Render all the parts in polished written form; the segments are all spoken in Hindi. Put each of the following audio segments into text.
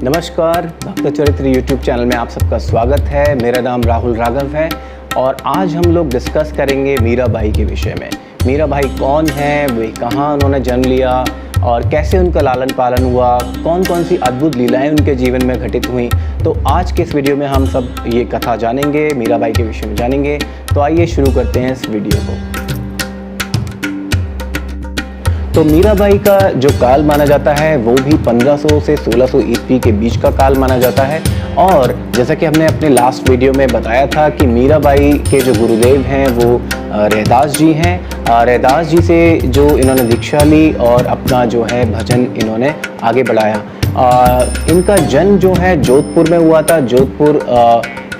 नमस्कार, भक्त चरित्र यूट्यूब चैनल में आप सबका स्वागत है। मेरा नाम राहुल राघव है और आज हम लोग डिस्कस करेंगे मीराबाई के विषय में। मीराबाई कौन है, वे कहाँ उन्होंने जन्म लिया और कैसे उनका लालन पालन हुआ, कौन कौन सी अद्भुत लीलाएं उनके जीवन में घटित हुई। तो आज के इस वीडियो में हम सब ये कथा जानेंगे, मीराबाई के विषय में जानेंगे। तो आइए शुरू करते हैं इस वीडियो को। तो मीराबाई का जो काल माना जाता है वो भी 1500 से 1600 ईस्वी के बीच का काल माना जाता है। और जैसा कि हमने अपने लास्ट वीडियो में बताया था कि मीराबाई के जो गुरुदेव हैं वो रैदास जी हैं। रैदास जी से जो इन्होंने दीक्षा ली और अपना जो है भजन इन्होंने आगे बढ़ाया। इनका जन्म जो है जोधपुर में हुआ था। जोधपुर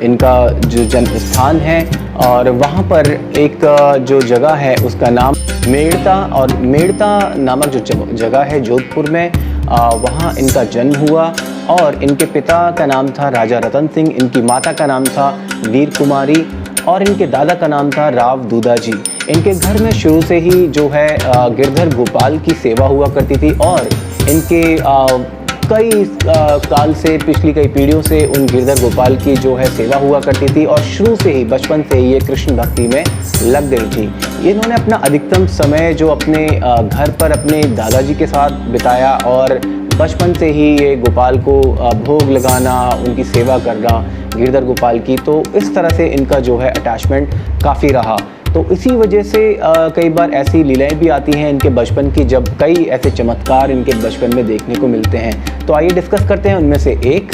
इनका जो जन्म स्थान है और वहाँ पर एक जो जगह है उसका नाम मेड़ता, और मेड़ता नामक जो जगह है जोधपुर में, वहाँ इनका जन्म हुआ। और इनके पिता का नाम था राजा रतन सिंह, इनकी माता का नाम था वीर कुमारी और इनके दादा का नाम था राव दूधा जी। इनके घर में शुरू से ही जो है गिरधर गोपाल की सेवा हुआ करती थी और इनके कई काल से, पिछली कई पीढ़ियों से उन गिरधर गोपाल की जो है सेवा हुआ करती थी और शुरू से ही, बचपन से ही ये कृष्ण भक्ति में लग गई थी। इन्होंने अपना अधिकतम समय जो अपने घर पर अपने दादाजी के साथ बिताया और बचपन से ही ये गोपाल को भोग लगाना, उनकी सेवा करना गिरधर गोपाल की, तो इस तरह से इनका जो है अटैचमेंट काफ़ी रहा। तो इसी वजह से कई बार ऐसी लीलाएं भी आती हैं इनके बचपन की, जब कई ऐसे चमत्कार इनके बचपन में देखने को मिलते हैं। तो आइए डिस्कस करते हैं उनमें से एक।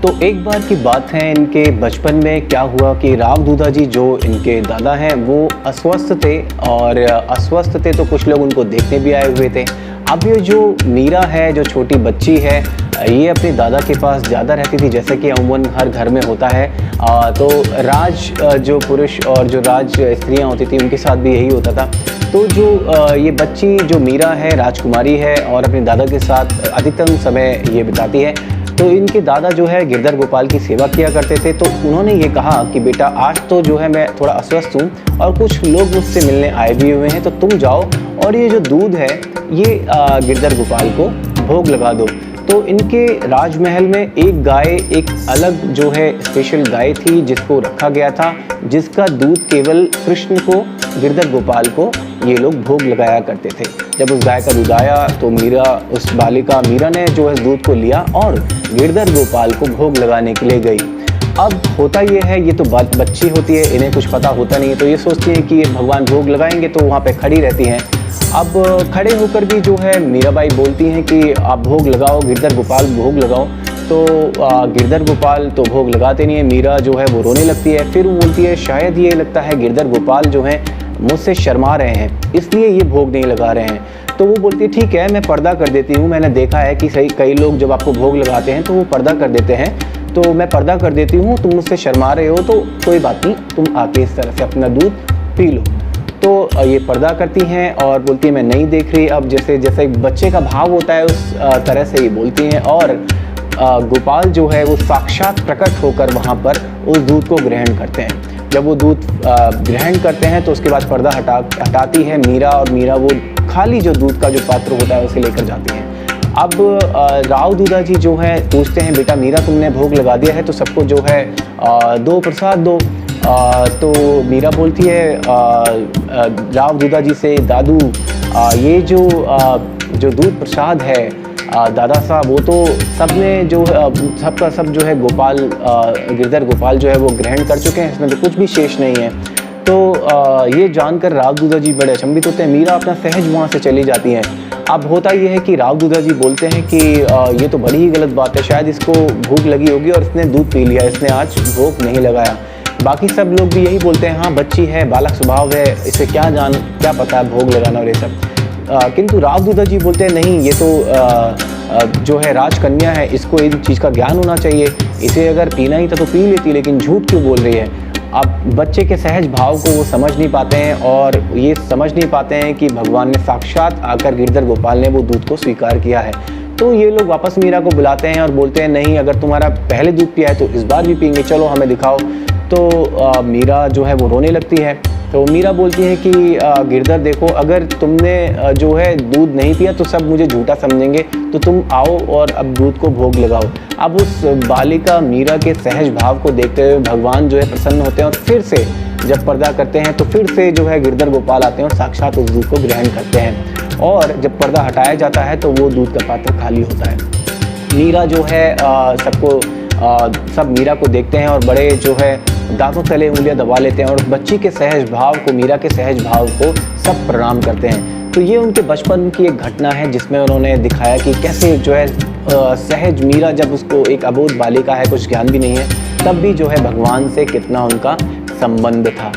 तो एक बार की बात है, इनके बचपन में क्या हुआ कि राव दूधा जी जो इनके दादा हैं वो अस्वस्थ थे, और अस्वस्थ थे तो कुछ लोग उनको देखने भी आए हुए थे। अब ये जो मीरा है, जो छोटी बच्ची है, ये अपने दादा के पास ज़्यादा रहती थी, जैसे कि अमूमन हर घर में होता है। तो राज जो पुरुष और जो राज स्त्रियाँ होती थी उनके साथ भी यही होता था। तो जो ये बच्ची जो मीरा है राजकुमारी है और अपने दादा के साथ अधिकतम समय ये बिताती है। तो इनके दादा जो है गिरधर गोपाल की सेवा किया करते थे। तो उन्होंने ये कहा कि बेटा आज तो जो है मैं थोड़ा अस्वस्थ हूँ और कुछ लोग मुझसे मिलने आए भी हुए हैं, तो तुम जाओ और ये जो दूध है ये गिरधर गोपाल को भोग लगा दो। तो इनके राजमहल में एक गाय, एक अलग जो है स्पेशल गाय थी जिसको रखा गया था, जिसका दूध केवल कृष्ण को, गिरधर गोपाल को ये लोग भोग लगाया करते थे। जब उस गाय का दूध आया तो मीरा, उस बालिका मीरा ने जो है दूध को लिया और गिरधर गोपाल को भोग लगाने के लिए गई। अब होता ये है, ये तो बच्ची होती है, इन्हें कुछ पता होता नहीं है, तो ये सोचती हैं कि भगवान भोग लगाएंगे, तो वहाँ पे खड़ी रहती हैं। अब खड़े होकर भी जो है मीराबाई बोलती हैं कि आप भोग लगाओ, गिरधर गोपाल भोग लगाओ। तो गिरधर गोपाल तो भोग लगाते नहीं है। मीरा जो है वो रोने लगती है। फिर वो बोलती है शायद ये लगता है गिरधर गोपाल जो हैं मुझसे शर्मा रहे हैं, इसलिए ये भोग नहीं लगा रहे हैं। तो वो बोलती है ठीक है, मैं पर्दा कर देती हूँ। मैंने देखा है कि सही कई लोग जब आपको भोग लगाते हैं तो वो पर्दा कर देते हैं, तो मैं पर्दा कर देती हूँ। तुम मुझसे शर्मा रहे हो तो कोई बात नहीं, तुम आके इस तरह से अपना दूध पी लो। तो ये पर्दा करती हैं और बोलती है मैं नहीं देख रही। अब जैसे जैसे एक बच्चे का भाव होता है उस तरह से ये बोलती हैं और गोपाल जो है वो साक्षात प्रकट होकर वहाँ पर उस दूध को ग्रहण करते हैं। जब वो दूध ग्रहण करते हैं तो उसके बाद पर्दा हटाती है मीरा, और मीरा वो खाली जो दूध का जो पात्र होता है उसे लेकर जाती हैं। अब राव दूधा जी जो है पूछते हैं बेटा मीरा तुमने भोग लगा दिया है तो सबको जो है दो प्रसाद दो। तो मीरा बोलती है राव दूधा जी से, दादू ये जो दूध प्रसाद है दादा साहब, वो तो सब ने जो सबका सब जो है गोपाल, गिरधर गोपाल जो है वो ग्रहण कर चुके हैं, इसमें तो कुछ भी शेष नहीं है। तो ये जानकर राव दूधा जी बड़े अचंभित होते हैं। मीरा अपना सहज वहाँ से चली जाती हैं। अब होता ये है कि राव दूधा जी बोलते हैं कि ये तो बड़ी ही गलत बात है, शायद इसको भूख लगी होगी और इसने दूध पी लिया, इसने आज भोग नहीं लगाया। बाकी सब लोग भी यही बोलते हैं हाँ बच्ची है, बालक स्वभाव है, इसे क्या पता है भोग लगाना और ये सब। किंतु राव दूधा जी बोलते हैं नहीं, ये तो जो है राजकन्या है, इसको इन चीज़ का ज्ञान होना चाहिए, इसे अगर पीना ही था तो पी लेती, लेकिन झूठ क्यों बोल रही है। अब बच्चे के सहज भाव को वो समझ नहीं पाते हैं और ये समझ नहीं पाते हैं कि भगवान ने साक्षात आकर गिरधर गोपाल ने वो दूध को स्वीकार किया है। तो ये लोग वापस मीरा को बुलाते हैं और बोलते हैं नहीं, अगर तुम्हारा पहले दूध पिया है तो इस बार भी पियेंगे, चलो हमें दिखाओ। तो मीरा जो है वो रोने लगती है तो मीरा बोलती है कि गिरधर देखो, अगर तुमने जो है दूध नहीं पिया तो सब मुझे झूठा समझेंगे, तो तुम आओ और अब दूध को भोग लगाओ। अब उस बालिका मीरा के सहज भाव को देखते हुए भगवान जो है प्रसन्न होते हैं और फिर से जब पर्दा करते हैं तो फिर से जो है गिरधर गोपाल आते हैं और साक्षात उस दूध को ग्रहण करते हैं। और जब पर्दा हटाया जाता है तो वो दूध का पात्र खाली होता है। मीरा जो है सब मीरा को देखते हैं और बड़े जो है दांतों तले उंगलियां दबा लेते हैं और बच्ची के सहज भाव को, मीरा के सहज भाव को सब प्रणाम करते हैं। तो ये उनके बचपन की एक घटना है जिसमें उन्होंने दिखाया कि कैसे जो है सहज मीरा, जब उसको एक अबोध बालिका है, कुछ ज्ञान भी नहीं है, तब भी जो है भगवान से कितना उनका संबंध था।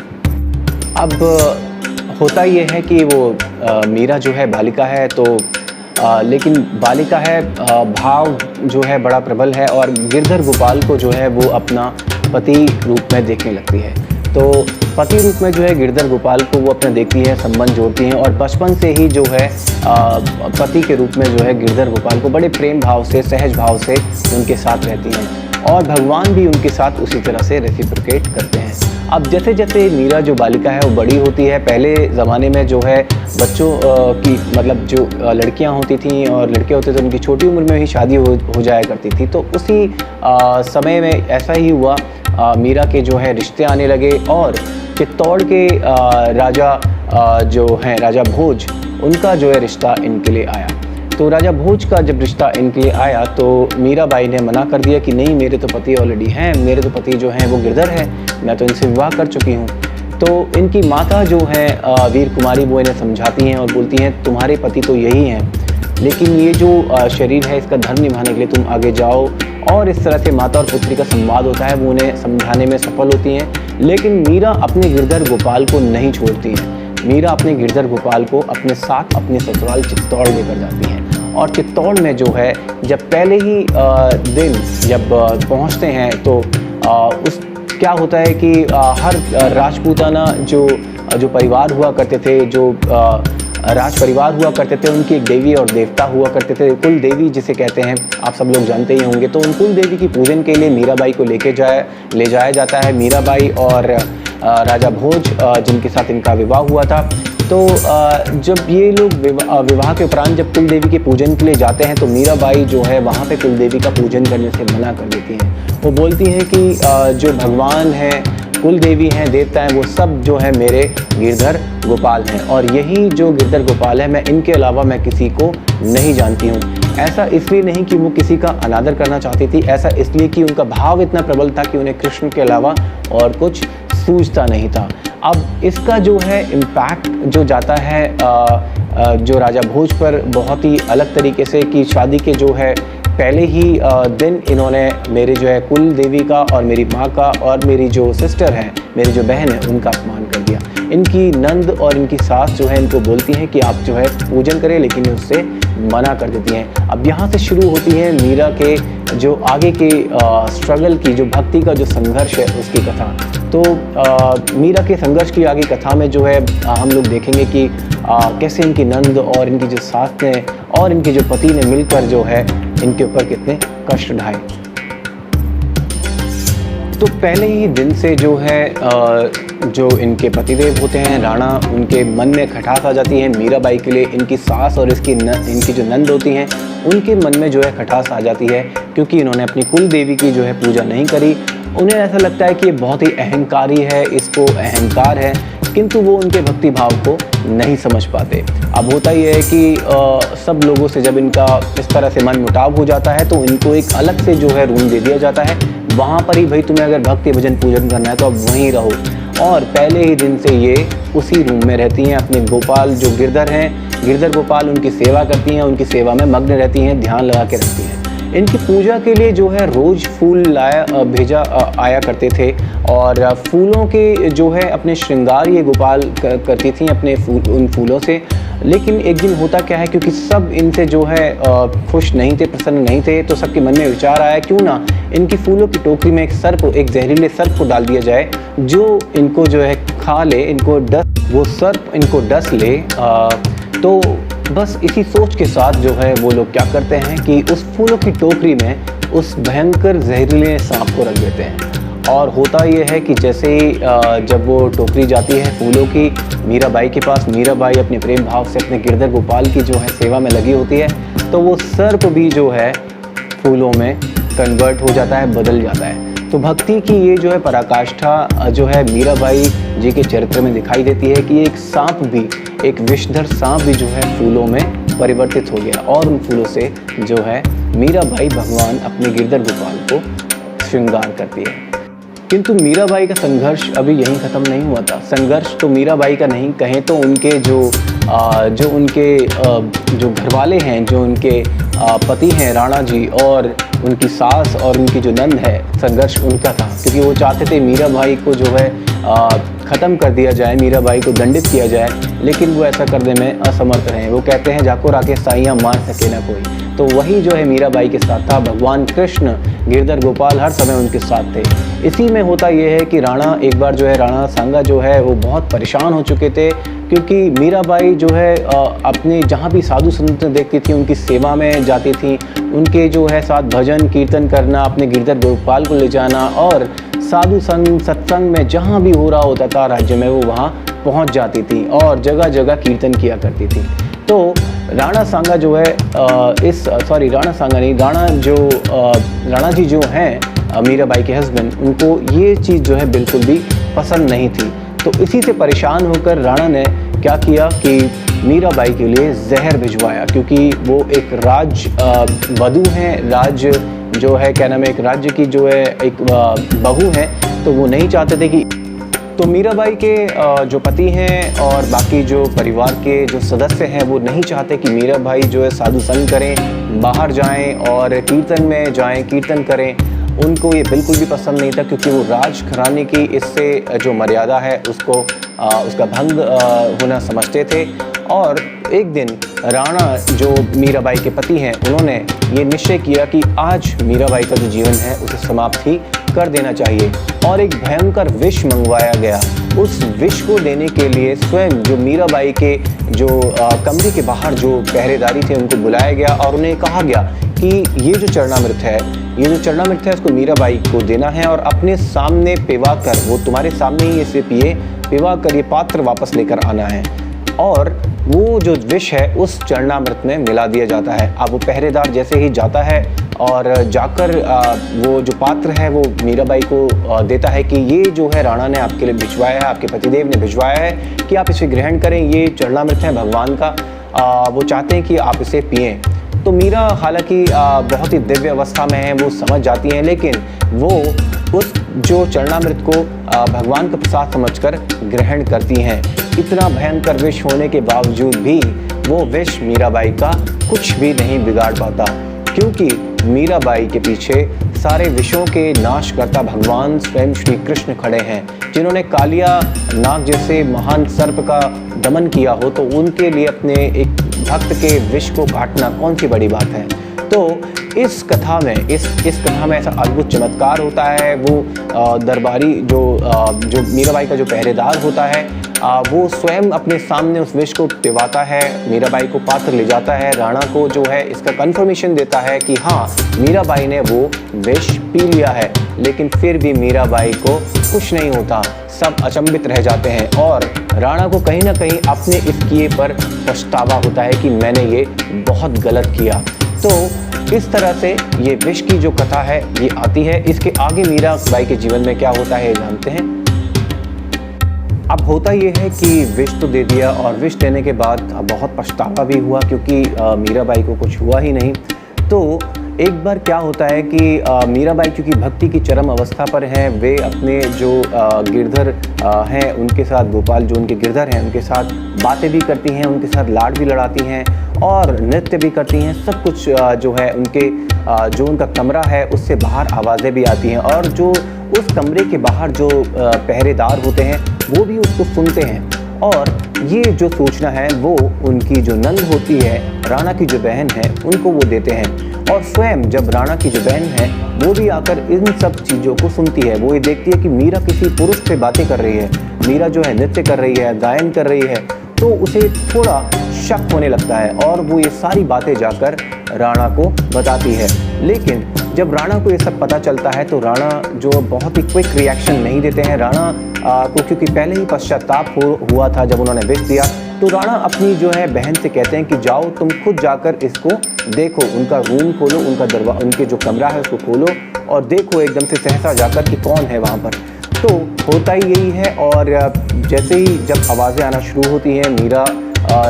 अब होता ये है कि वो मीरा जो है बालिका है, तो लेकिन बालिका है, भाव जो है बड़ा प्रबल है और गिरधर गोपाल को जो है वो अपना पति रूप में देखने लगती है। तो पति रूप में जो है गिरधर गोपाल को वो अपने देखती है, संबंध जोड़ती हैं और बचपन से ही जो है पति के रूप में जो है गिरधर गोपाल को बड़े प्रेम भाव से, सहज भाव से उनके साथ रहती हैं और भगवान भी उनके साथ उसी तरह से रेसिप्रोकेट करते हैं। अब जैसे जैसे मीरा जो बालिका है वो बड़ी होती है, पहले ज़माने में जो है बच्चों की, मतलब जो लड़कियां होती थी और लड़के होते थे, उनकी छोटी उम्र में ही शादी हो जाया करती थी। तो उसी समय में ऐसा ही हुआ, मीरा के जो है रिश्ते आने लगे और चित्तौड़ के राजा जो हैं, राजा भोज, उनका जो है रिश्ता इनके लिए आया। तो राजा भोज का जब रिश्ता इनके लिए आया तो मीराबाई ने मना कर दिया कि नहीं, मेरे तो पति ऑलरेडी हैं, मेरे तो पति जो हैं वो गिरधर है, मैं तो इनसे विवाह कर चुकी हूँ। तो इनकी माता जो हैं वीर कुमारी, वो इन्हें समझाती हैं और बोलती हैं तुम्हारे पति तो यही हैं, लेकिन ये जो शरीर है इसका धर्म निभाने के लिए तुम आगे जाओ। और इस तरह से माता और पुत्री का संवाद होता है, वो उन्हें समझाने में सफल होती हैं। लेकिन मीरा अपने गिरधर गोपाल को नहीं छोड़ती हैं। मीरा अपने गिरधर गोपाल को अपने साथ अपने ससुराल चित्तौड़ लेकर जाती हैं और चित्तौड़ में जो है जब पहले ही दिन जब पहुंचते हैं तो उस क्या होता है कि हर राजपूताना जो परिवार हुआ करते थे, जो राज परिवार हुआ करते थे, उनकी एक देवी और देवता हुआ करते थे, कुल देवी जिसे कहते हैं, आप सब लोग जानते ही होंगे। तो उन कुल देवी की पूजन के लिए मीराबाई को ले जाया जाता है। मीराबाई और राजा भोज जिनके साथ इनका विवाह हुआ था, तो जब ये लोग विवाह के उपरांत जब कुल देवी के पूजन के लिए जाते हैं तो मीराबाई जो है वहाँ पे कुल देवी का पूजन करने से मना कर देती हैं। वो बोलती हैं कि जो भगवान हैं, कुल देवी हैं, देवता हैं, वो सब जो है मेरे गिरधर गोपाल हैं और यही जो गिरधर गोपाल है, मैं इनके अलावा मैं किसी को नहीं जानती हूँ। ऐसा इसलिए नहीं कि वो किसी का अनादर करना चाहती थी, ऐसा इसलिए कि उनका भाव इतना प्रबल था कि उन्हें कृष्ण के अलावा और कुछ सूझता नहीं था। अब इसका जो है इम्पैक्ट जो जाता है जो राजा भोज पर बहुत ही अलग तरीके से, कि शादी के जो है पहले ही दिन इन्होंने मेरे जो है कुल देवी का और मेरी माँ का और मेरी जो सिस्टर है, मेरी जो बहन है, उनका अपमान कर दिया। इनकी नंद और इनकी सास जो है इनको बोलती हैं कि आप जो है पूजन करें, लेकिन उससे मना कर देती हैं। अब यहाँ से शुरू होती है मीरा के जो आगे के स्ट्रगल की, जो भक्ति का जो संघर्ष है उसकी कथा। तो मीरा के संघर्ष की आगे कथा में जो है हम लोग देखेंगे कि कैसे इनकी नंद और इनकी जो सास ने और इनके जो पति ने मिलकर जो है इनके ऊपर कितने कष्ट ढाए। तो पहले ही दिन से जो है जो इनके पतिदेव होते हैं राणा, उनके मन में खटास आ जाती है मीराबाई के लिए। इनकी सास और इनकी जो नंद होती हैं उनके मन में जो है खटास आ जाती है, क्योंकि इन्होंने अपनी कुल देवी की जो है पूजा नहीं करी। उन्हें ऐसा लगता है कि ये बहुत ही अहंकारी है, इसको अहंकार है, किंतु वो उनके भक्ति भाव को नहीं समझ पाते। अब होता ही है कि सब लोगों से जब इनका इस तरह से मन मुटाव हो जाता है तो इनको एक अलग से जो है रूम दे दिया जाता है। वहाँ पर ही भाई तुम्हें अगर भक्ति भजन पूजन करना है तो अब वहीं रहो। और पहले ही दिन से ये उसी रूम में रहती हैं। अपने गोपाल जो गिरधर हैं, गिरधर गोपाल उनकी सेवा करती हैं, उनकी सेवा में मग्न रहती हैं, ध्यान लगा के रखती हैं। इनकी पूजा के लिए जो है रोज़ फूल आया करते थे और फूलों के जो है अपने श्रृंगार ये गोपाल करती थी अपने उन फूलों से। लेकिन एक दिन होता क्या है, क्योंकि सब इनसे जो है खुश नहीं थे, प्रसन्न नहीं थे, तो सबके मन में विचार आया क्यों ना इनकी फूलों की टोकरी में एक जहरीले सर्प को डाल दिया जाए, जो इनको जो है खा ले, वो सर्प इनको डस ले। तो बस इसी सोच के साथ जो है वो लोग क्या करते हैं कि उस फूलों की टोकरी में उस भयंकर जहरीले सांप को रख देते हैं और होता ये है कि जैसे ही जब वो टोकरी जाती है फूलों की मीराबाई के पास, मीराबाई अपने प्रेम भाव से अपने गिरधर गोपाल की जो है सेवा में लगी होती है, तो वो सर्प भी जो है फूलों में कन्वर्ट हो जाता है, बदल जाता है। तो भक्ति की ये जो है पराकाष्ठा जो है मीराबाई जी के चरित्र में दिखाई देती है कि एक सांप भी, एक विषधर सांप भी जो है फूलों में परिवर्तित हो गया और उन फूलों से जो है मीराबाई भगवान अपने गिरधर गोपाल को श्रृंगार करती है। किंतु मीराबाई का संघर्ष अभी यहीं ख़त्म नहीं हुआ था। संघर्ष तो मीराबाई का नहीं, कहें तो उनके जो घरवाले हैं, जो उनके पति हैं राणा जी और उनकी सास और उनकी जो नंद है, संघर्ष उनका था, क्योंकि वो चाहते थे मीराबाई को जो है ख़त्म कर दिया जाए, मीराबाई को दंडित किया जाए, लेकिन वो ऐसा करने में असमर्थ रहे। वो कहते हैं जाको राके साइयाँ मार सके ना कोई। तो वही जो है मीराबाई के साथ था। भगवान कृष्ण, गिरधर गोपाल हर समय उनके साथ थे। इसी में होता ये है कि राणा एक बार जो है, राणा सांगा जो है वो बहुत परेशान हो चुके थे, क्योंकि मीराबाई जो है अपने जहाँ भी साधु संत देखती थी उनकी सेवा में जाती थी, उनके जो है साथ भजन कीर्तन करना, अपने गिरधर गोपाल को ले जाना और साधु संग सत्संग में जहाँ भी हो रहा होता था राज्य में, वो वहाँ पहुँच जाती थी और जगह जगह कीर्तन किया करती थी। तो राणा सांगा जो है राणा सांगा नहीं, राणा जी जो हैं मीराबाई के हस्बैंड, उनको ये चीज़ जो है बिल्कुल भी पसंद नहीं थी। तो इसी से परेशान होकर राणा ने क्या किया कि मीराबाई के लिए जहर भिजवाया, क्योंकि वो एक वधू हैं, जो है क्या नाम है, एक राज्य की जो है एक बहू है, तो वो नहीं चाहते थे कि तो मीराबाई के जो पति हैं और बाकी जो परिवार के जो सदस्य हैं वो नहीं चाहते कि मीराबाई जो है साधु संग करें, बाहर जाएं और कीर्तन में जाएं, कीर्तन करें। उनको ये बिल्कुल भी पसंद नहीं था, क्योंकि वो राजघराने की इससे जो मर्यादा है उसका भंग होना समझते थे। और एक दिन राणा जो मीराबाई के पति हैं, उन्होंने ये निश्चय किया कि आज मीराबाई का जो जीवन है उसे समाप्त ही कर देना चाहिए और एक भयंकर विष मंगवाया गया। उस विष को देने के लिए स्वयं जो मीराबाई के जो कमरे के बाहर जो पहरेदारी थे उनको बुलाया गया और उन्हें कहा गया कि ये जो चरणामृत है उसको मीराबाई को देना है और अपने सामने पिवा कर, वो तुम्हारे सामने ही इसे पिए, पिवा कर ये पात्र वापस लेकर आना है और वो जो विष है उस चरणामृत में मिला दिया जाता है। अब वो पहरेदार जैसे ही जाता है और जाकर वो जो पात्र है वो मीराबाई को देता है कि ये जो है राणा ने आपके लिए भिजवाया है, आपके पतिदेव ने भिजवाया है कि आप इसे ग्रहण करें, ये चरणामृत है भगवान का, वो चाहते हैं कि आप इसे पिएं। तो मीरा हालांकि बहुत ही दिव्य अवस्था में है, वो समझ जाती हैं, लेकिन वो उस जो चरणामृत को भगवान का प्रसाद समझकर ग्रहण करती हैं। इतना भयंकर विष होने के बावजूद भी वो विष मीराबाई का कुछ भी नहीं बिगाड़ पाता, क्योंकि मीराबाई के पीछे सारे विषयों के नाशकर्ता भगवान स्वयं श्री कृष्ण खड़े हैं, जिन्होंने कालिया नाग जैसे महान सर्प का दमन किया हो, तो उनके लिए अपने एक भक्त के विष को काटना कौन सी बड़ी बात है। तो इस कथा में ऐसा अद्भुत चमत्कार होता है। वो दरबारी जो मीराबाई का जो पहरेदार होता है, वो स्वयं अपने सामने उस विष को पिवाता है, मीराबाई को पात्र ले जाता है, राणा को जो है इसका कंफर्मेशन देता है कि हाँ मीराबाई ने वो विष पी लिया है, लेकिन फिर भी मीराबाई को कुछ नहीं होता, सब अचंभित रह जाते हैं और राणा को कहीं ना कहीं अपने इस किए पर पछतावा होता है कि मैंने ये बहुत गलत किया। तो इस तरह से ये विष की जो कथा है ये आती है। इसके आगे मीराबाई के जीवन में क्या होता है जानते हैं। अब होता ये है कि विष तो दे दिया और विष देने के बाद बहुत पछतावा भी हुआ, क्योंकि मीराबाई को कुछ हुआ ही नहीं। तो एक बार क्या होता है कि मीराबाई क्योंकि भक्ति की चरम अवस्था पर हैं, वे अपने जो गिरधर हैं उनके साथ, गोपाल जो उनके गिरधर हैं उनके साथ बातें भी करती हैं, उनके साथ लाड भी लड़ाती हैं और नृत्य भी करती हैं। सब कुछ जो है उनके जो उनका कमरा है उससे बाहर आवाज़ें भी आती हैं और जो उस कमरे के बाहर जो पहरेदार होते हैं वो भी उसको सुनते हैं। और ये जो सूचना है वो उनकी जो नंद होती है, राणा की जो बहन है, उनको वो देते हैं। और स्वयं जब राणा की जो बहन है वो भी आकर इन सब चीज़ों को सुनती है, वो ये देखती है कि मीरा किसी पुरुष से बातें कर रही है, मीरा जो है नृत्य कर रही है, गायन कर रही है, तो उसे थोड़ा शक होने लगता है और वो ये सारी बातें जाकर राणा को बताती है। लेकिन जब राणा को ये सब पता चलता है तो राणा जो बहुत ही क्विक रिएक्शन नहीं देते हैं। राणा को क्योंकि पहले ही पश्चाताप हुआ था जब उन्होंने विष दिया, तो राणा अपनी जो है बहन से कहते हैं कि जाओ तुम खुद जाकर इसको देखो, उनका रूम खोलो, उनके जो कमरा है उसको खोलो और देखो एकदम से सहसा जाकर कि कौन है वहाँ पर। तो होता ही यही है। और जैसे ही जब आवाज़ें आना शुरू होती हैं, मीरा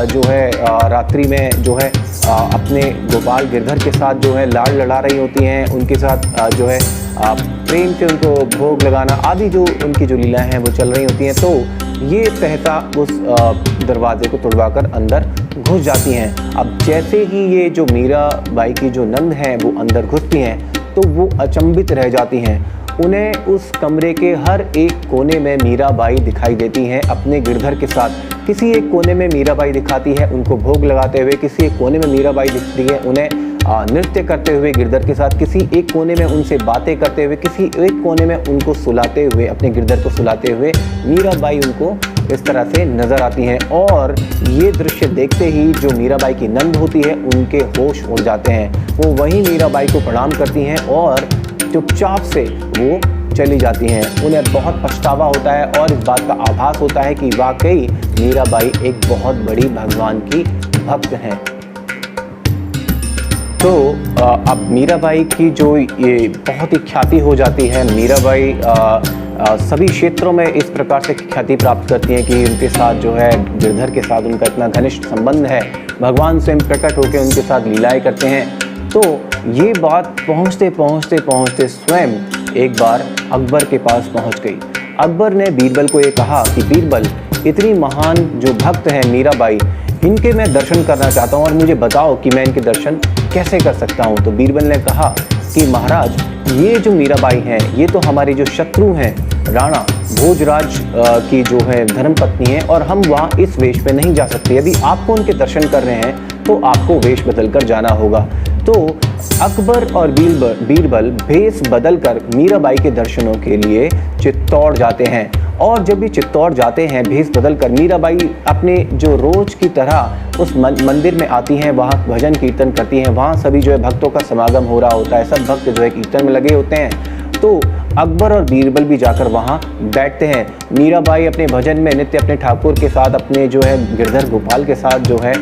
जो है रात्रि में जो है अपने गोपाल गिरधर के साथ जो है लाड़ लड़ा रही होती हैं, उनके साथ जो है प्रेम से उनको भोग लगाना आदि जो उनकी जो लीलाएं हैं वो चल रही होती हैं। तो ये सहसा उस दरवाजे को तोड़वाकर अंदर घुस जाती हैं। अब जैसे ही ये जो मीरा बाई की जो नंद हैं वो अंदर घुसती हैं तो वो अचंभित रह जाती हैं। उन्हें उस कमरे के हर एक कोने में मीरा बाई दिखाई देती हैं अपने गिरधर के साथ। किसी एक कोने में मीरा बाई दिखाती है उनको भोग लगाते हुए, किसी एक कोने में मीरा बाई दिखती है उन्हें नृत्य करते हुए गिरधर के साथ, किसी एक कोने में उनसे बातें करते हुए, किसी एक कोने में उनको सुलाते हुए, अपने गिरधर को सुलाते हुए मीरा बाई उनको इस तरह से नज़र आती हैं। और ये दृश्य देखते ही जो मीरा बाई की नंद होती है उनके होश उड़ जाते हैं। वो वहीं मीरा बाई को प्रणाम करती हैं और चुपचाप से वो चली जाती हैं। उन्हें बहुत पछतावा होता है और इस बात का आभास होता है कि वाकई मीरा बाई एक बहुत बड़ी भगवान की भक्त हैं। तो अब मीरा बाई की जो ये बहुत ही ख्याति हो जाती है। मीरा बाई सभी क्षेत्रों में इस प्रकार से ख्याति प्राप्त करती हैं कि उनके साथ जो है गिरधर के साथ उनका इतना घनिष्ठ संबंध है, भगवान स्वयं प्रकट होकर उनके साथ लीलाएं करते हैं। तो ये बात पहुँचते पहुँचते स्वयं एक बार अकबर के पास पहुँच गई। अकबर ने बीरबल को ये कहा कि बीरबल, इतनी महान जो भक्त हैं मीरा बाई, इनके मैं दर्शन करना चाहता हूँ और मुझे बताओ कि मैं इनके दर्शन कैसे कर सकता हूँ। तो बीरबल ने कहा कि महाराज, ये जो मीरा बाई हैं ये तो हमारे जो शत्रु हैं राणा भोजराज की जो है धर्मपत्नी है और हम वहाँ इस वेश में नहीं जा सकते। यदि आपको उनके दर्शन कर रहे हैं तो आपको वेश बदल कर जाना होगा। तो अकबर और बीरबल भेष बदल कर मीरा बाई के दर्शनों के लिए चित्तौड़ जाते हैं। और जब भी चित्तौड़ जाते हैं भेष बदल कर, मीरा बाई अपने जो रोज की तरह उस मंदिर में आती हैं, वहाँ भजन कीर्तन करती हैं। वहाँ सभी जो है भक्तों का समागम हो रहा होता है, सब भक्त जो है कीर्तन में लगे होते हैं। तो अकबर और बीरबल भी जाकर वहाँ बैठते हैं। मीरा बाई अपने भजन में नित्य अपने ठाकुर के साथ, अपने जो है गिरधर गोपाल के साथ जो है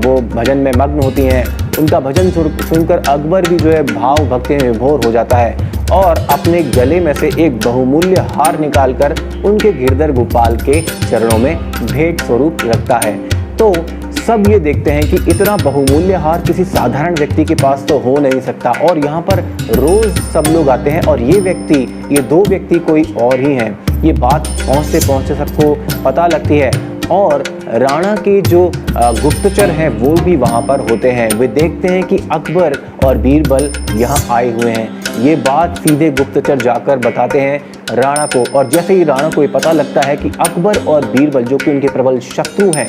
वो भजन में मग्न होती हैं। उनका भजन सुनकर अकबर भी जो है भाव भक्ति में विभोर हो जाता है और अपने गले में से एक बहुमूल्य हार निकालकर उनके गिरधर गोपाल के चरणों में भेंट स्वरूप रखता है। तो सब ये देखते हैं कि इतना बहुमूल्य हार किसी साधारण व्यक्ति के पास तो हो नहीं सकता और यहाँ पर रोज सब लोग आते हैं और ये दो व्यक्ति कोई और ही हैं। ये बात पहुँचते पहुँचते सबको पता लगती है और राणा के जो गुप्तचर हैं वो भी वहाँ पर होते हैं। वे देखते हैं कि अकबर और बीरबल यहाँ आए हुए हैं। ये बात सीधे गुप्तचर जाकर बताते हैं राणा को और जैसे ही राणा को ये पता लगता है कि अकबर और बीरबल जो कि उनके प्रबल शत्रु हैं,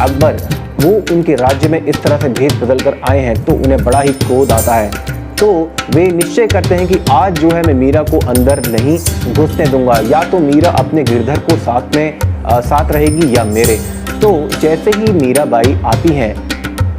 अकबर वो उनके राज्य में इस तरह से भेष बदल कर आए हैं तो उन्हें बड़ा ही क्रोध आता है। तो वे निश्चय करते हैं कि आज जो है मैं मीरा को अंदर नहीं घुसने दूंगा, या तो मीरा अपने गिरधर को साथ रहेगी या मेरे। तो जैसे ही मीरा बाई आती हैं,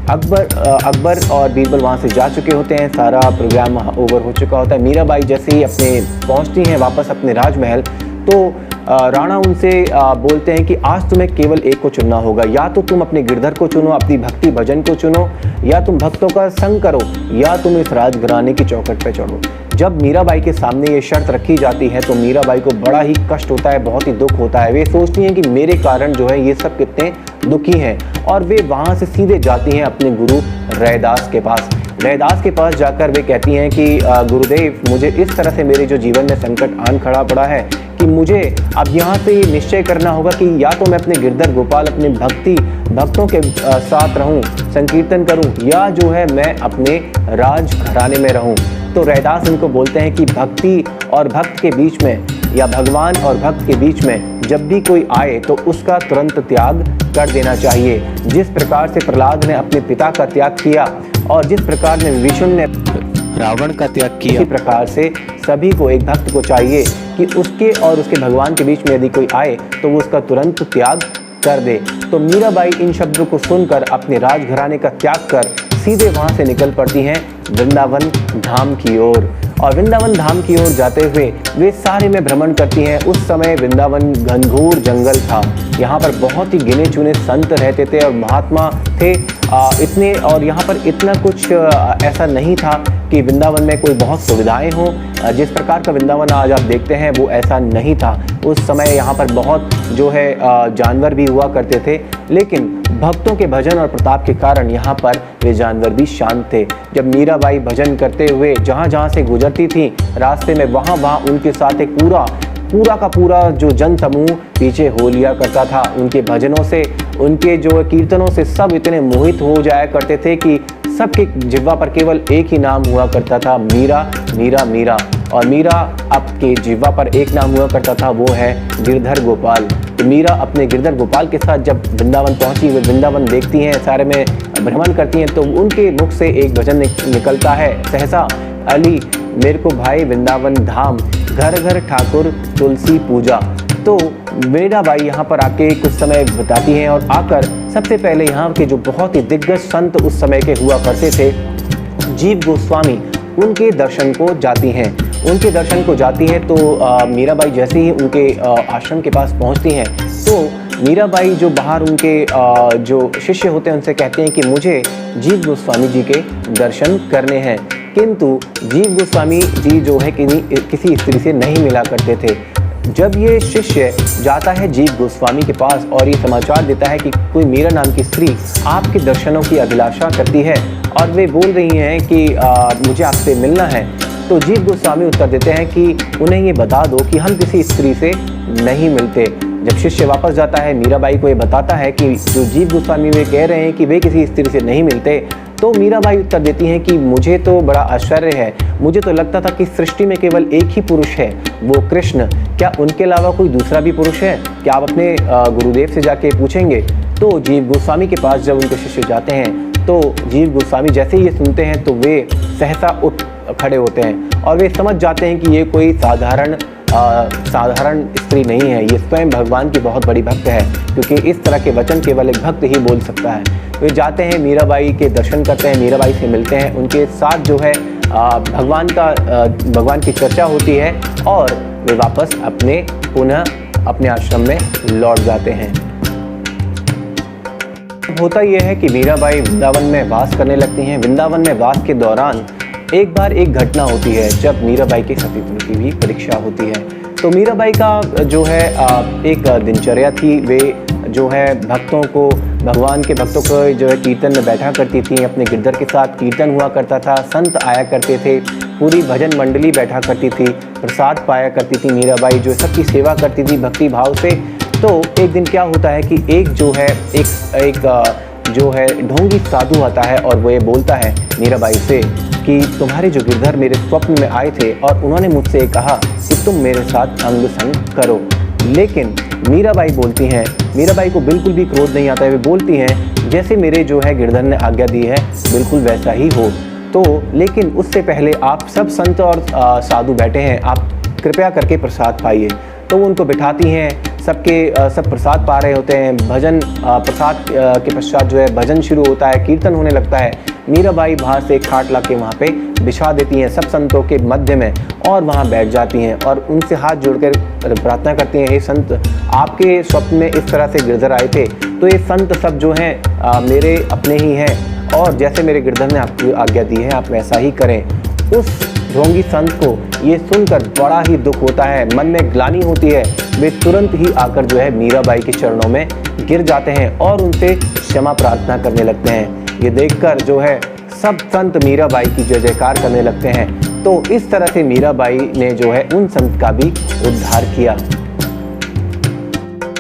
अकबर और बीरबल वहाँ से जा चुके होते हैं, सारा प्रोग्राम ओवर हो चुका होता है। मीरा बाई जैसे ही अपने पहुँचती हैं वापस अपने राजमहल, तो राणा उनसे बोलते हैं कि आज तुम्हें केवल एक को चुनना होगा, या तो तुम अपने गिरधर को चुनो, अपनी भक्ति भजन को चुनो, या तुम भक्तों का संग करो, या तुम इस राजघराने की चौखट पे चढ़ो। जब मीराबाई के सामने ये शर्त रखी जाती है तो मीराबाई को बड़ा ही कष्ट होता है, बहुत ही दुख होता है। वे सोचती हैं कि मेरे कारण जो है ये सब कितने दुखी हैं और वे वहाँ से सीधे जाती हैं अपने गुरु रैदास के पास। रैदास के पास जाकर वे कहती हैं कि गुरुदेव, मुझे इस तरह से मेरे जो जीवन में संकट आन खड़ा पड़ा है कि मुझे अब यहाँ से ये निश्चय करना होगा कि या तो मैं अपने गिरधर गोपाल अपने भक्तों के साथ रहूँ, संकीर्तन करूँ, या जो है मैं अपने राज घराने में रहूँ। तो रैदास उनको बोलते हैं कि भक्ति और भक्त के बीच में या भगवान और भक्त के बीच में जब भी कोई आए तो उसका तुरंत त्याग कर देना चाहिए। जिस प्रकार से प्रहलाद ने अपने पिता का त्याग किया और जिस प्रकार ने विष्णु ने रावण का त्याग किया, इसी प्रकार से सभी को, एक भक्त को चाहिए कि उसके और उसके भगवान के बीच में यदि कोई आए तो वो उसका तुरंत त्याग कर दे। तो मीराबाई इन शब्दों को सुनकर अपने राजघराने का त्याग कर सीधे वहाँ से निकल पड़ती हैं वृंदावन धाम की ओर। और वृंदावन धाम की ओर जाते हुए वे सारे में भ्रमण करती हैं। उस समय वृंदावन घनघोर जंगल था, यहाँ पर बहुत ही गिने चुने संत रहते थे और महात्मा थे इतने, और यहाँ पर इतना कुछ ऐसा नहीं था कि वृंदावन में कोई बहुत सुविधाएं हों। जिस प्रकार का वृंदावन आज आप देखते हैं वो ऐसा नहीं था। उस समय यहाँ पर बहुत जो है जानवर भी हुआ करते थे, लेकिन भक्तों के भजन और प्रताप के कारण यहाँ पर वे जानवर भी शांत थे। जब मीराबाई भजन करते हुए जहाँ जहाँ से गुजरती थी रास्ते में, वहाँ उनके साथ एक पूरा का पूरा जो जन समूह पीछे हो लिया करता था। उनके भजनों से, उनके जो कीर्तनों से सब इतने मोहित हो जाया करते थे कि सबके जिह्वा पर केवल एक ही नाम हुआ करता था, मीरा मीरा मीरा। और मीरा आपके जिह्वा पर एक नाम हुआ करता था, वो है गिरधर गोपाल। तो मीरा अपने गिरधर गोपाल के साथ जब वृंदावन पहुंची, वे वृंदावन देखती हैं, सारे में भ्रमण करती हैं, तो उनके मुख से एक भजन निकलता है, सहसा अली मेरे को भाई वृंदावन धाम, घर घर ठाकुर तुलसी पूजा। तो मीराबाई यहाँ पर आके कुछ समय बिताती हैं और आकर सबसे पहले यहाँ के जो बहुत ही दिग्गज संत उस समय के हुआ करते थे, जीव गोस्वामी, उनके दर्शन को जाती हैं। उनके दर्शन को जाती हैं तो मीराबाई जैसे ही उनके आश्रम के पास पहुँचती हैं तो मीराबाई जो बाहर उनके जो शिष्य होते हैं उनसे कहते हैं कि मुझे जीव गोस्वामी जी के दर्शन करने हैं। किंतु जीव गोस्वामी जी जो है किसी स्त्री से नहीं मिला करते थे। जब ये शिष्य जाता है जीव गोस्वामी के पास और ये समाचार देता है कि कोई मीरा नाम की स्त्री आपके दर्शनों की अभिलाषा करती है और वे बोल रही हैं कि मुझे आपसे मिलना है, तो जीव गोस्वामी उत्तर देते हैं कि उन्हें ये बता दो कि हम किसी स्त्री से नहीं मिलते। जब शिष्य वापस जाता है, मीराबाई को ये बताता है कि जो जीव गोस्वामी वे कह रहे हैं कि वे किसी स्त्री से नहीं मिलते, तो मीराबाई उत्तर देती हैं कि मुझे तो बड़ा आश्चर्य है, मुझे तो लगता था कि सृष्टि में केवल एक ही पुरुष है, वो कृष्ण। क्या उनके अलावा कोई दूसरा भी पुरुष है? क्या आप अपने गुरुदेव से जाके पूछेंगे? तो जीव गोस्वामी के पास जब उनके शिष्य जाते हैं तो जीव गोस्वामी जैसे ही ये सुनते हैं तो वे सहसा उठ खड़े होते हैं और वे समझ जाते हैं कि ये कोई साधारण स्त्री नहीं है, ये स्वयं भगवान की बहुत बड़ी भक्त है, क्योंकि इस तरह के वचन केवल एक भक्त ही बोल सकता है। वे जाते हैं, मीराबाई के दर्शन करते हैं, मीराबाई से मिलते हैं, उनके साथ जो है भगवान की चर्चा होती है और वे वापस पुनः अपने आश्रम में लौट जाते हैं। होता यह है कि मीराबाई वृंदावन में वास करने लगती हैं। वृंदावन में वास के दौरान एक बार एक घटना होती है जब मीराबाई के सतीत्व की भी परीक्षा होती है। तो मीराबाई का जो है एक दिनचर्या थी, वे जो है भगवान के भक्तों को जो है कीर्तन में बैठा करती थी, अपने गिरधर के साथ कीर्तन हुआ करता था, संत आया करते थे, पूरी भजन मंडली बैठा करती थी, प्रसाद पाया करती थी, मीराबाई जो सबकी सेवा करती थी भक्ति भाव से। तो एक दिन क्या होता है कि एक जो है ढोंगी साधु आता है और वो ये बोलता है मीराबाई से कि तुम्हारे जो गिरधर मेरे स्वप्न में आए थे और उन्होंने मुझसे कहा कि तुम मेरे साथ अंग संग करो। लेकिन मीराबाई बोलती हैं, मीराबाई को बिल्कुल भी क्रोध नहीं आता है, वे बोलती हैं जैसे मेरे जो है गिरधर ने आज्ञा दी है बिल्कुल वैसा ही हो। तो लेकिन उससे पहले आप सब संत और साधु बैठे हैं, आप कृपया करके प्रसाद पाइए। तो वो उनको बिठाती हैं, सब प्रसाद पा रहे होते हैं। भजन प्रसाद के पश्चात जो है भजन शुरू होता है, कीर्तन होने लगता है। मीराबाई बाहर से एक खाट ला के वहाँ पे बिछा देती हैं सब संतों के मध्य में और वहाँ बैठ जाती हैं और उनसे हाथ जोड़कर प्रार्थना करती हैं, हे संत, आपके स्वप्न में इस तरह से गिरधर आए थे, तो ये संत सब जो हैं मेरे अपने ही हैं और जैसे मेरे गिरधर ने आपको आज्ञा दी है आप वैसा ही करें। उस ढोंगी संत को ये सुनकर बड़ा ही दुख होता है, मन में ग्लानि होती है। वे तुरंत ही आकर जो है मीराबाई के चरणों में गिर जाते हैं और उनसे क्षमा प्रार्थना करने लगते हैं। ये देखकर जो है सब संत मीराबाई की जय जयकार करने लगते हैं। तो इस तरह से मीराबाई ने जो है उन संत का भी उद्धार किया।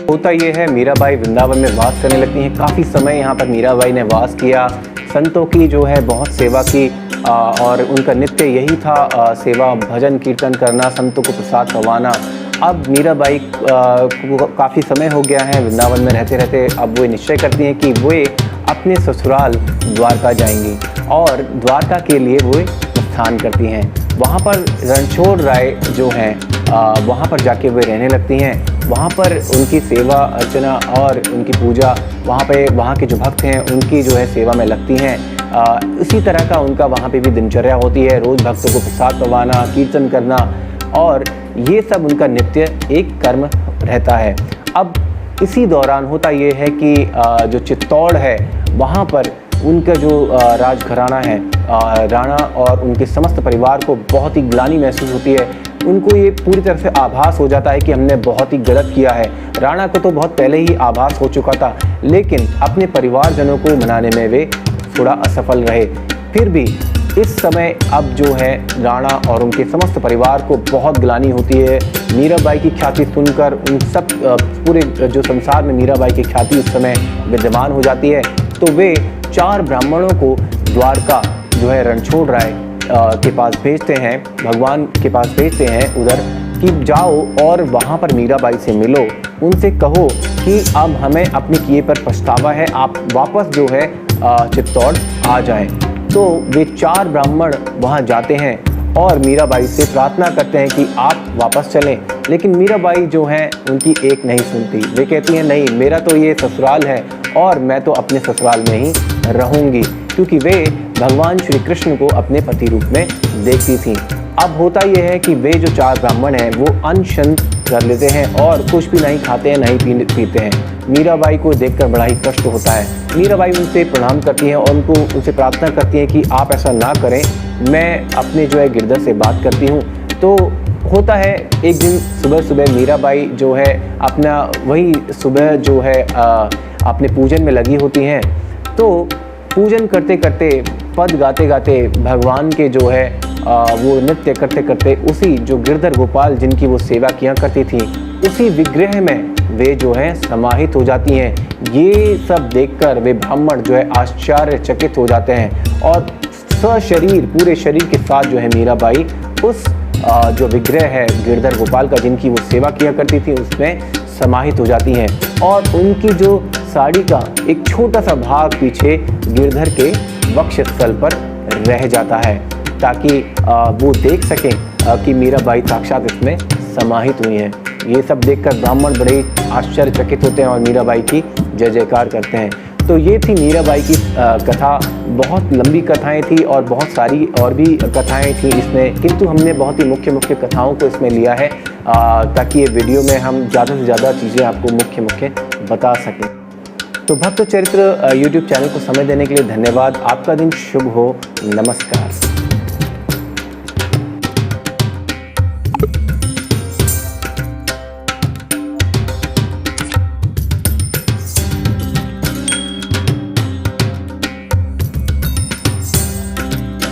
होता यह है, मीराबाई वृंदावन में वास करने लगती हैं। काफ़ी समय यहाँ पर मीराबाई ने वास किया, संतों की जो है बहुत सेवा की और उनका नित्य यही था सेवा, भजन कीर्तन करना, संतों को प्रसाद पवाना। अब मीराबाई को काफ़ी समय हो गया है वृंदावन में रहते रहते, अब वो निश्चय करती हैं कि वे अपने ससुराल द्वारका जाएंगी और द्वारका के लिए वो प्रस्थान करती हैं। वहाँ पर रणछोड़ राय जो हैं वहाँ पर जाके वे रहने लगती हैं। वहाँ पर उनकी सेवा अर्चना और उनकी पूजा वहाँ के जो भक्त हैं उनकी जो है सेवा में लगती हैं। इसी तरह का उनका वहाँ पे भी दिनचर्या होती है। रोज़ भक्तों को प्रसाद पवाना, कीर्तन करना, और ये सब उनका नित्य एक कर्म रहता है। अब इसी दौरान होता ये है कि जो चित्तौड़ है वहाँ पर उनका जो राजघराना है, राणा और उनके समस्त परिवार को बहुत ही ग्लानि महसूस होती है। उनको ये पूरी तरह से आभास हो जाता है कि हमने बहुत ही गलत किया है। राणा को तो बहुत पहले ही आभास हो चुका था, लेकिन अपने परिवारजनों को मनाने में वे थोड़ा असफल रहे। फिर भी इस समय अब जो है राणा और उनके समस्त परिवार को बहुत ग्लानि होती है। मीराबाई की ख्याति सुनकर उन सब पूरे जो संसार में मीराबाई की ख्याति उस समय विद्यमान हो जाती है। तो वे 4 ब्राह्मणों को द्वारका जो है रणछोड़ राय के पास भेजते हैं, भगवान के पास भेजते हैं उधर, कि जाओ और वहाँ पर मीराबाई से मिलो, उनसे कहो कि अब हमें अपने किए पर पछतावा है, आप वापस जो है चित्तौड़ आ जाएं। तो वे 4 ब्राह्मण वहाँ जाते हैं और मीराबाई से प्रार्थना करते हैं कि आप वापस चलें, लेकिन मीराबाई जो हैं उनकी एक नहीं सुनती। वे कहती हैं नहीं, मेरा तो ये ससुराल है और मैं तो अपने ससुराल में ही रहूँगी, क्योंकि वे भगवान श्री कृष्ण को अपने पति रूप में देखती थीं। अब होता यह है कि वे जो 4 ब्राह्मण हैं वो अनशन कर लेते हैं और कुछ भी नहीं खाते हैं, नहीं पीते हैं। मीराबाई को देखकर बड़ा ही कष्ट होता है। मीराबाई उनसे प्रणाम करती हैं और उनसे प्रार्थना करती हैं कि आप ऐसा ना करें, मैं अपने जो है गिरधर से बात करती हूँ। तो होता है एक दिन सुबह मीराबाई जो है अपना वही सुबह जो है अपने पूजन में लगी होती हैं। तो पूजन करते करते, पद गाते गाते भगवान के जो है वो नृत्य करते करते उसी जो गिरधर गोपाल जिनकी वो सेवा किया करती थी, उसी विग्रह में वे जो है समाहित हो जाती हैं। ये सब देखकर वे ब्राह्मण जो है आश्चर्यचकित हो जाते हैं और सशरीर पूरे शरीर के साथ जो है मीराबाई उस जो विग्रह है गिरधर गोपाल का जिनकी वो सेवा किया करती थी उसमें समाहित हो जाती हैं। और उनकी जो साड़ी का एक छोटा सा भाग पीछे गिरधर के वक्षस्थल पर रह जाता है, ताकि वो देख सकें कि मीराबाई साक्षात इसमें समाहित हुई हैं। ये सब देखकर ब्राह्मण बड़े आश्चर्यचकित होते हैं और मीराबाई की जय जयकार करते हैं। तो ये थी मीराबाई की कथा। बहुत लंबी कथाएं थी और बहुत सारी और भी कथाएं थी इसमें, किंतु हमने बहुत ही मुख्य कथाओं को इसमें लिया है ताकि ये वीडियो में हम ज़्यादा से ज़्यादा चीज़ें आपको मुख्य बता सकें। तो भक्त चरित्र यूट्यूब चैनल को समय देने के लिए धन्यवाद। आपका दिन शुभ हो। नमस्कार।